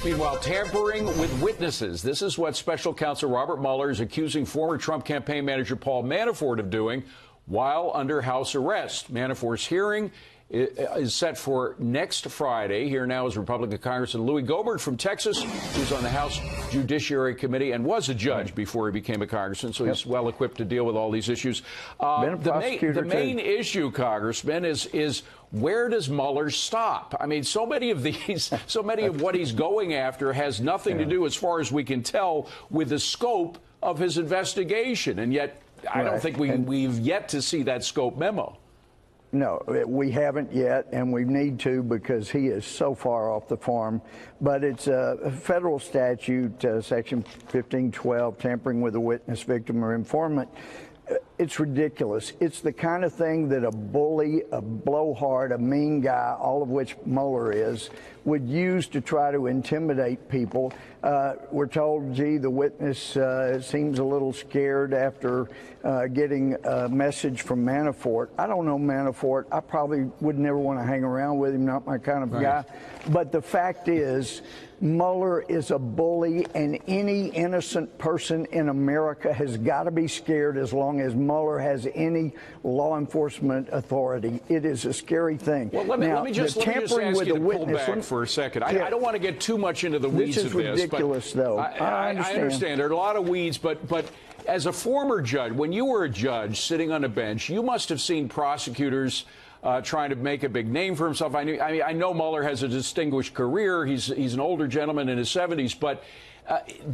Meanwhile, tampering with witnesses. This is what Special Counsel Robert Mueller is accusing former Trump campaign manager Paul Manafort of doing while under house arrest. Manafort's hearing is set for next Friday. Here now is Republican Congressman Louis Gohmert from Texas, who's on the House Judiciary Committee and was a judge before he became a congressman, so he's well equipped to deal with all these issues. The main issue, Congressman, is where does Mueller stop? I mean, so many of what he's going after has nothing to do, as far as we can tell, with the scope of his investigation, and yet I don't think we've yet to see that scope memo. No, we haven't yet, and we need to, because he is so far off the farm. But it's a federal statute, Section 1512, tampering with a witness, victim, or informant. It's ridiculous. It's the kind of thing that a bully, a blowhard, a mean guy, all of which Mueller is, would use to try to intimidate people. We're told, gee, the witness seems a little scared after getting a message from Manafort. I don't know Manafort. I probably would never want to hang around with him, not my kind of guy. But the fact is, Mueller is a bully, and any innocent person in America has got to be scared as long as Mueller has any law enforcement authority. It is a scary thing. Well, let me just ask you to pull back for a second. I don't want to get too much into the weeds of this. This is ridiculous, though. I understand. There are a lot of weeds, but as a former judge, when you were a judge sitting on a bench, you must have seen prosecutors trying to make a big name for himself. I know Mueller has a distinguished career. He's an older gentleman in his 70s, but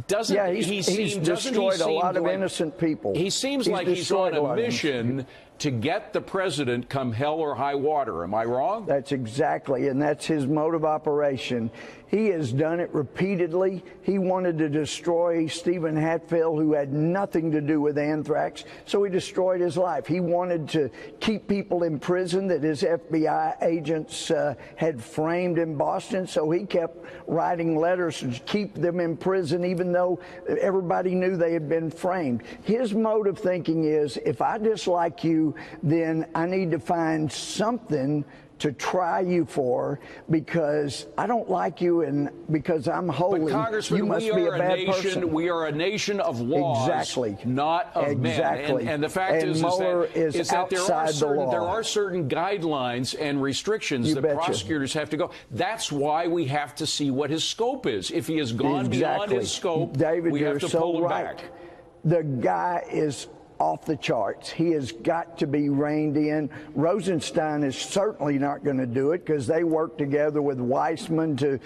he's destroyed a lot of innocent people. He seems like he's on a mission to get the president come hell or high water. Am I wrong? That's exactly, and that's his mode of operation. He has done it repeatedly. He wanted to destroy Stephen Hatfield, who had nothing to do with anthrax, so he destroyed his life. He wanted to keep people in prison that his FBI agents had framed in Boston, so he kept writing letters to keep them in prison, even though everybody knew they had been framed. His mode of thinking is, if I dislike you, then I need to find something to try you for, because I don't like you and because I'm holy. But Congressman, you must be a bad person. We are a nation of laws, not of men. And the fact is that there are certain guidelines and restrictions that prosecutors have to go. That's why we have to see what his scope is. If he has gone beyond his scope, David, we have to pull him back. The guy is off the charts. He has got to be reined in. Rosenstein is certainly not going to do it, because they worked together with Weissman to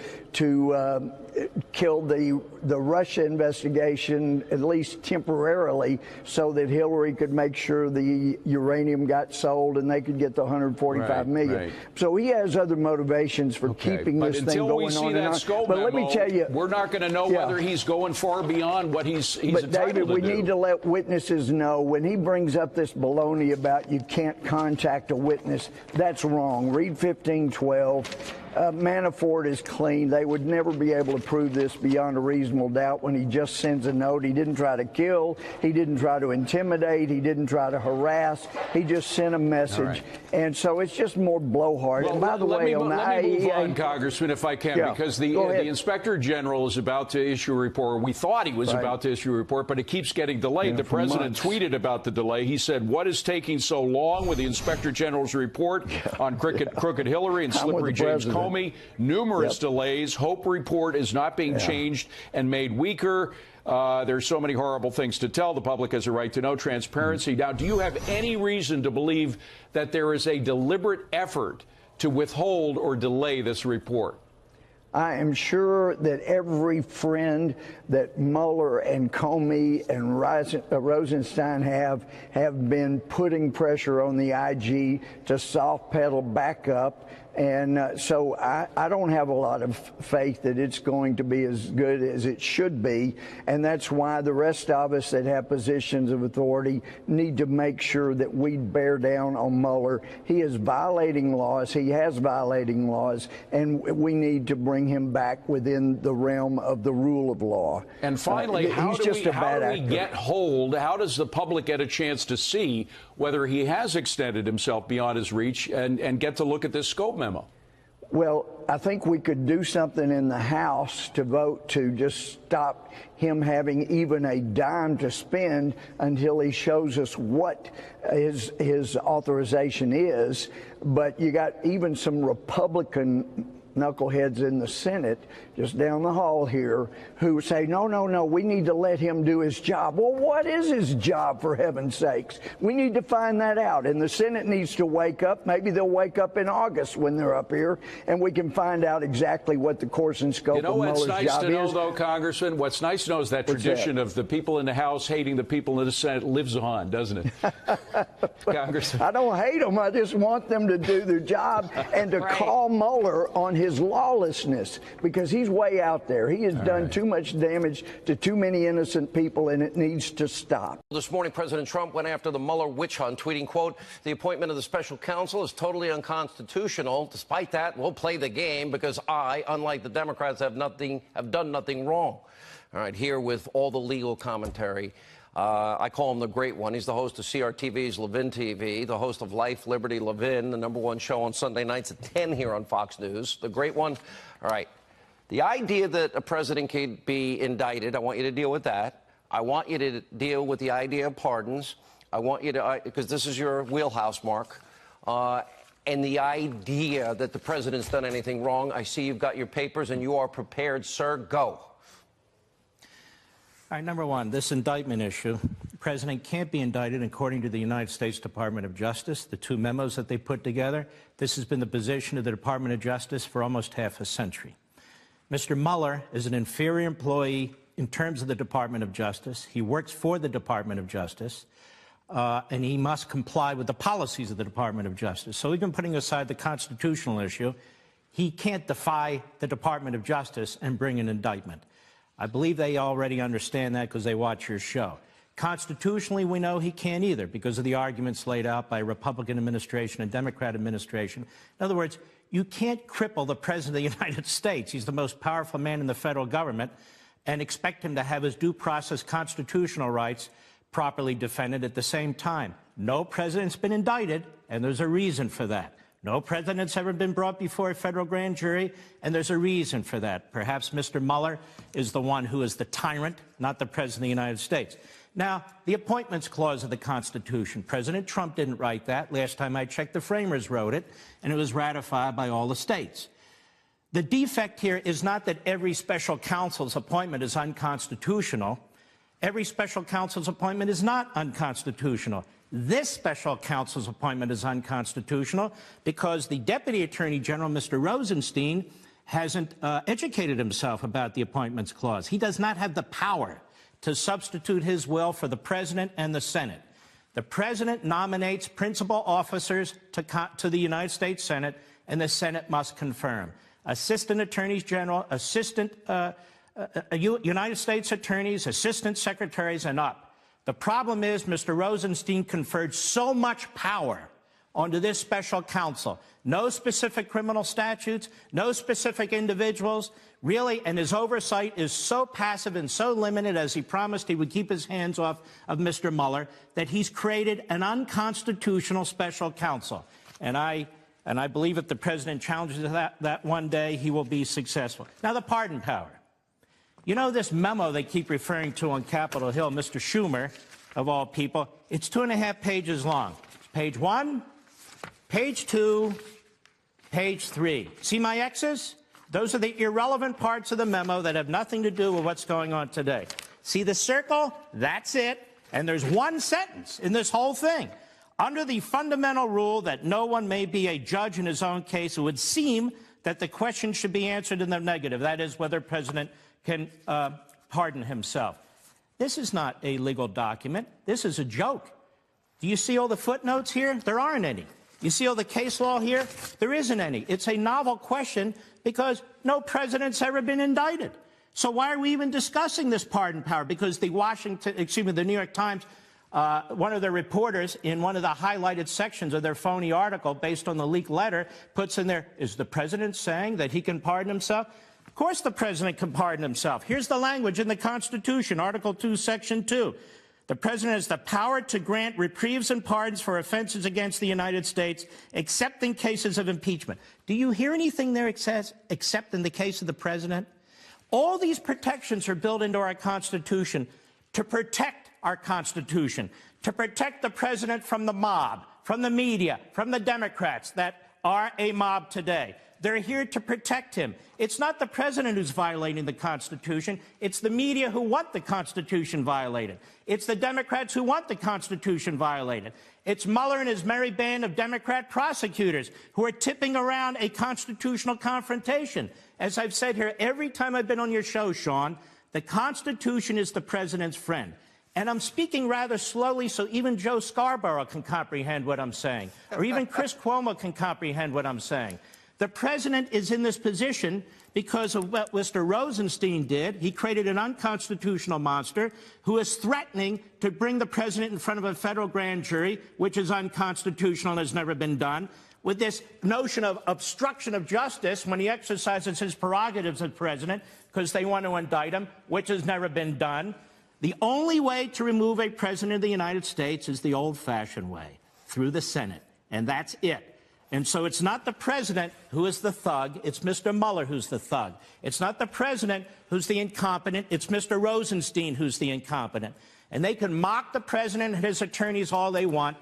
kill the Russia investigation, at least temporarily, so that Hillary could make sure the uranium got sold and they could get the $145 million. So he has other motivations for keeping this thing going on and on. But let me tell you, we're not going to know whether he's going far beyond what he's entitled to do. But David, we need to let witnesses know, when he brings up this baloney about you can't contact a witness, that's wrong. Read 1512. Manafort is clean. They would never be able to prove this beyond a reasonable doubt when he just sends a note. He didn't try to kill. He didn't try to intimidate. He didn't try to harass. He just sent a message. And so it's just more blowhard. Well, and by the way, let me move on, Congressman, if I can, because the Inspector General is about to issue a report. We thought he was about to issue a report, but it keeps getting delayed. The president tweeted about the delay. He said, "What is taking so long with the Inspector General's report on crooked Hillary and slippery James Comey? Numerous delays. Hope report is not being changed and made weaker. There's so many horrible things to tell. The public has a right to know. Transparency." Now, do you have any reason to believe that there is a deliberate effort to withhold or delay this report? I am sure that every friend that Mueller and Comey and Rosenstein have been putting pressure on the IG to soft pedal back up. And so I don't have a lot of faith that it's going to be as good as it should be. And that's why the rest of us that have positions of authority need to make sure that we bear down on Mueller. He is violating laws. He has violating laws. And we need to bring him back within the realm of the rule of law. And finally, how do we get hold? How does the public get a chance to see whether he has extended himself beyond his reach and get to look at this scope memo? Well, I think we could do something in the House to vote to just stop him having even a dime to spend until he shows us what his authorization is. But you got even some Republican knuckleheads in the Senate just down the hall here who say, no, we need to let him do his job. Well, what is his job, for heaven's sakes? We need to find that out, and the Senate needs to wake up. Maybe they'll wake up in August when they're up here, and we can find out exactly what the course and scope of Mueller's job is. You know what's nice to know, though, Congressman? What's nice to know is that tradition of the people in the House hating the people in the Senate lives on, doesn't it? Congressman. I don't hate them. I just want them to do their job and to call Mueller on his lawlessness, because he's way out there. He has done too much damage to too many innocent people, and it needs to stop. This morning, President Trump went after the Mueller witch hunt, tweeting, quote, "The appointment of the special counsel is totally unconstitutional. Despite that, we'll play the game because I, unlike the Democrats, have done nothing wrong." All right, here with all the legal commentary. I call him the Great One. He's the host of CRTV's Levin TV, the host of Life, Liberty, Levin, the #1 show on Sunday nights at 10 here on Fox News. The Great One. All right. The idea that a president can be indicted, I want you to deal with that. I want you to deal with the idea of pardons. I want you to, because this is your wheelhouse, Mark. And the idea that the president's done anything wrong. I see you've got your papers and you are prepared, sir. Go. All right, #1, this indictment issue. The president can't be indicted according to the United States Department of Justice, the two memos that they put together. This has been the position of the Department of Justice for almost half a century. Mr. Mueller is an inferior employee in terms of the Department of Justice. He works for the Department of Justice, and he must comply with the policies of the Department of Justice. So even putting aside the constitutional issue, he can't defy the Department of Justice and bring an indictment. I believe they already understand that because they watch your show. Constitutionally, we know he can't either because of the arguments laid out by Republican administration and Democrat administration. In other words, you can't cripple the President of the United States. He's the most powerful man in the federal government, and expect him to have his due process constitutional rights properly defended at the same time. No president's been indicted, and there's a reason for that. No president's ever been brought before a federal grand jury, and there's a reason for that. Perhaps Mr. Mueller is the one who is the tyrant, not the President of the United States. Now, the Appointments Clause of the Constitution, President Trump didn't write that. Last time I checked, the framers wrote it, and it was ratified by all the states. The defect here is not that every special counsel's appointment is unconstitutional. Every special counsel's appointment is not unconstitutional. This special counsel's appointment is unconstitutional because the Deputy Attorney General, Mr. Rosenstein, hasn't educated himself about the Appointments Clause. He does not have the power to substitute his will for the President and the Senate. The President nominates principal officers to the United States Senate, and the Senate must confirm. Assistant Attorneys General, United States Attorneys, Assistant Secretaries, and up. The problem is Mr. Rosenstein conferred so much power onto this special counsel. No specific criminal statutes, no specific individuals, really, and his oversight is so passive and so limited, as he promised he would keep his hands off of Mr. Mueller, that he's created an unconstitutional special counsel. And I believe if the president challenges that one day, he will be successful. Now, the pardon power. You know this memo they keep referring to on Capitol Hill, Mr. Schumer, of all people, it's 2.5 pages long. Page 1, page 2, page 3. See my X's? Those are the irrelevant parts of the memo that have nothing to do with what's going on today. See the circle? That's it. And there's one sentence in this whole thing. Under the fundamental rule that no one may be a judge in his own case, it would seem that the question should be answered in the negative. That is, whether President can pardon himself. This is not a legal document. This is a joke. Do you see all the footnotes here? There aren't any. You see all the case law here? There isn't any. It's a novel question because no president's ever been indicted. So why are we even discussing this pardon power? Because the New York Times, one of their reporters in one of the highlighted sections of their phony article based on the leaked letter puts in there, is the president saying that he can pardon himself? Of course the president can pardon himself. Here's the language in the Constitution, Article 2, Section 2. The president has the power to grant reprieves and pardons for offenses against the United States, except in cases of impeachment. Do you hear anything there it says, except in the case of the president? All these protections are built into our Constitution to protect our Constitution, to protect the president from the mob, from the media, from the Democrats that are a mob today. They're here to protect him. It's not the president who's violating the Constitution. It's the media who want the Constitution violated. It's the Democrats who want the Constitution violated. It's Mueller and his merry band of Democrat prosecutors who are tipping around a constitutional confrontation. As I've said here every time I've been on your show, Sean, the Constitution is the president's friend. And I'm speaking rather slowly so even Joe Scarborough can comprehend what I'm saying, or even Chris Cuomo can comprehend what I'm saying. The president is in this position because of what Mr. Rosenstein did. He created an unconstitutional monster who is threatening to bring the president in front of a federal grand jury, which is unconstitutional and has never been done, with this notion of obstruction of justice when he exercises his prerogatives as president because they want to indict him, which has never been done. The only way to remove a president of the United States is the old-fashioned way, through the Senate, and that's it. And so it's not the president who is the thug, it's Mr. Mueller who's the thug. It's not the president who's the incompetent, it's Mr. Rosenstein who's the incompetent. And they can mock the president and his attorneys all they want.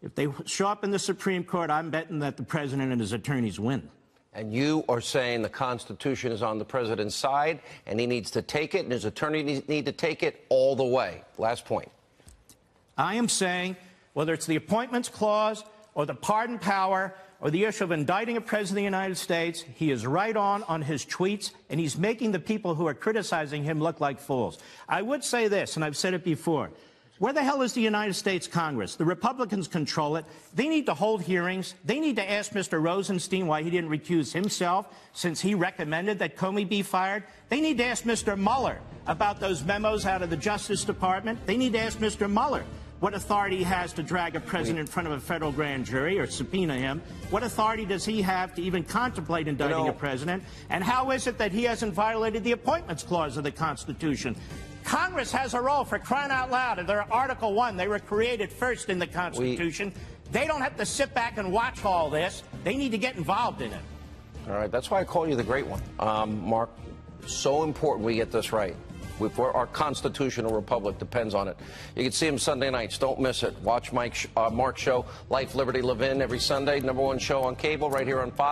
If they show up in the Supreme Court, I'm betting that the president and his attorneys win. And you are saying the Constitution is on the president's side, and he needs to take it, and his attorneys need to take it all the way. Last point. I am saying, whether it's the Appointments Clause or the pardon power or the issue of indicting a president of the United States, he is right on his tweets, and he's making the people who are criticizing him look like fools. I would say this, and I've said it before. Where the hell is the United States Congress? The Republicans control it. They need to hold hearings. They need to ask Mr. Rosenstein why he didn't recuse himself since he recommended that Comey be fired. They need to ask Mr. Mueller about those memos out of the Justice Department. They need to ask Mr. Mueller what authority he has to drag a president in front of a federal grand jury or subpoena him. What authority does he have to even contemplate indicting a president? And how is it that he hasn't violated the Appointments Clause of the Constitution? Congress has a role, for crying out loud. And they're Article 1. They were created first in the Constitution. They don't have to sit back and watch all this. They need to get involved in it. All right. That's why I call you the great one. Mark, so important we get this right. Our constitutional republic depends on it. You can see him Sunday nights. Don't miss it. Watch Mark's show, Life, Liberty, Levin, every Sunday. #1 show on cable right here on Fox.